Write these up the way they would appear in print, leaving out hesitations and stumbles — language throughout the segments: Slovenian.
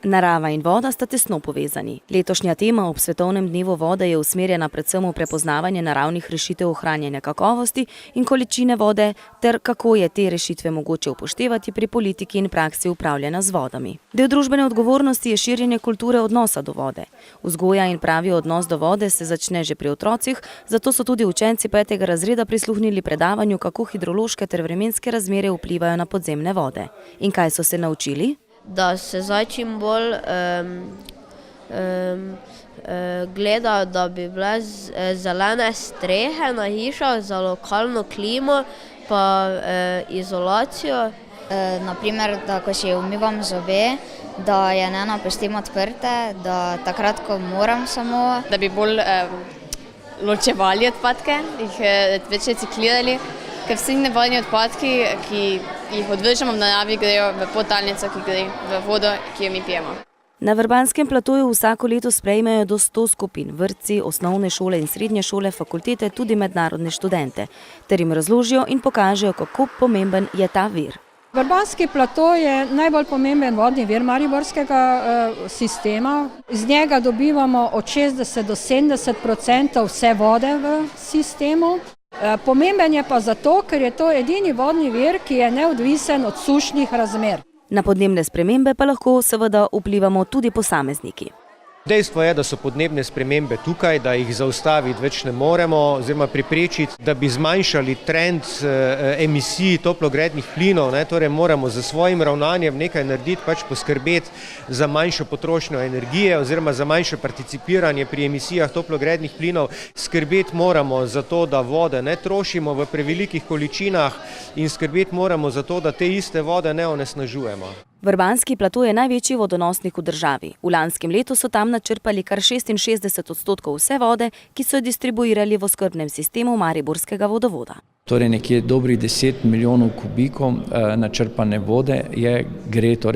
Narava in voda sta tesno povezani. Letošnja tema ob Svetovnem dnevu vode je usmerjena predvsem v prepoznavanje naravnih rešitev ohranjanja kakovosti in količine vode ter kako je te rešitve mogoče upoštevati pri politiki in praksi upravljanja z vodami. Del družbene odgovornosti je širjenje kulture odnosa do vode. Vzgoja in pravi odnos do vode se začne že pri otrocih, zato so tudi učenci 5. razreda prisluhnili predavanju, kako hidrološke ter vremenske razmere vplivajo na podzemne vode. In kaj so se naučili? Da se zdaj čim bolj gleda, da bi bile zelene strehe na hišah za lokalno klimo pa izolacijo. Naprimer, da ko si umivam zobe, da je ne pustim odprte, da takrat, ko moram samo. Da bi bolj ločevali odpadke, jih več reciklirali. Ker vsi nevarni odpadki, ki jih odvržemo v naravi, grejo v podtalnico, ki gre v vodo, ki jo mi pijemo. Na Vrbanskem platoju vsako leto sprejmejo do 100 skupin, vrtci, osnovne šole in srednje šole, fakultete, tudi mednarodne študente, ter jim razložijo in pokažejo, kako pomemben je ta vir. Vrbanski plato je najbolj pomemben vodni vir mariborskega sistema. Z njega dobivamo od 60 do 70% vse vode v sistemu. Pomemben je pa zato, ker je to edini vodni vir, ki je neodvisen od sušnih razmer. Na podnebne spremembe pa lahko seveda vplivamo tudi posamezniki. Dejstvo je, da so podnebne spremembe tukaj, da jih zaustaviti več ne moremo, oziroma preprečiti, da bi zmanjšali trend emisij toplogrednih plinov, torej moramo za svojim ravnanjem nekaj narediti, pač poskrbeti za manjšo potrošnjo energije oziroma za manjše participiranje pri emisijah toplogrednih plinov. Skrbeti moramo za to, da vode ne trošimo v prevelikih količinah in skrbeti moramo za to, da te iste vode ne onesnažujemo. Vrbanski plato je največji vodonosnik v državi. V lanskem letu so tam načrpali kar 66% vse vode, ki so jo distribuirali v oskrbnem sistemu mariborskega vodovoda. Torej nekje dobrih 10 milijonov kubikov načrpane vode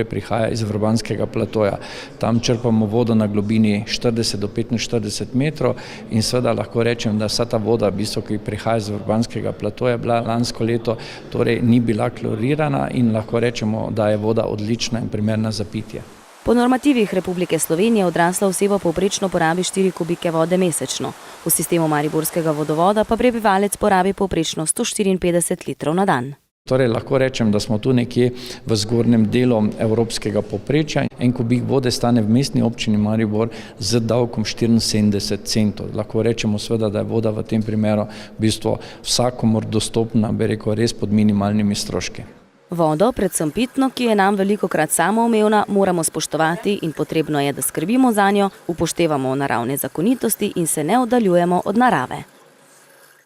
prihaja iz Vrbanskega platoja. Tam črpamo vodo na globini 40 do 45 metrov in seveda lahko rečem, da vsa ta voda, ki prihaja iz Vrbanskega platoja, bila lansko leto, torej ni bila klorirana in lahko rečemo, da je voda odlična in primerna za pitje. Po normativih Republike Slovenije odrasla oseba povprečno porabi 4 kubike vode mesečno. V sistemu mariborskega vodovoda pa prebivalec porabi povprečno 154 litrov na dan. Torej lahko rečem, da smo tu nekje v zgornjem delu evropskega povprečja. En kubik vode stane v mestni občini Maribor z davkom 74 centov. Lahko rečemo seveda, da je voda v tem primeru v bistvu vsakomur dostopna, res pod minimalnimi stroški. Vodo, predvsem pitno, ki je nam velikokrat samoumevna, moramo spoštovati in potrebno je, da skrbimo zanjo, upoštevamo naravne zakonitosti in se ne oddaljujemo od narave.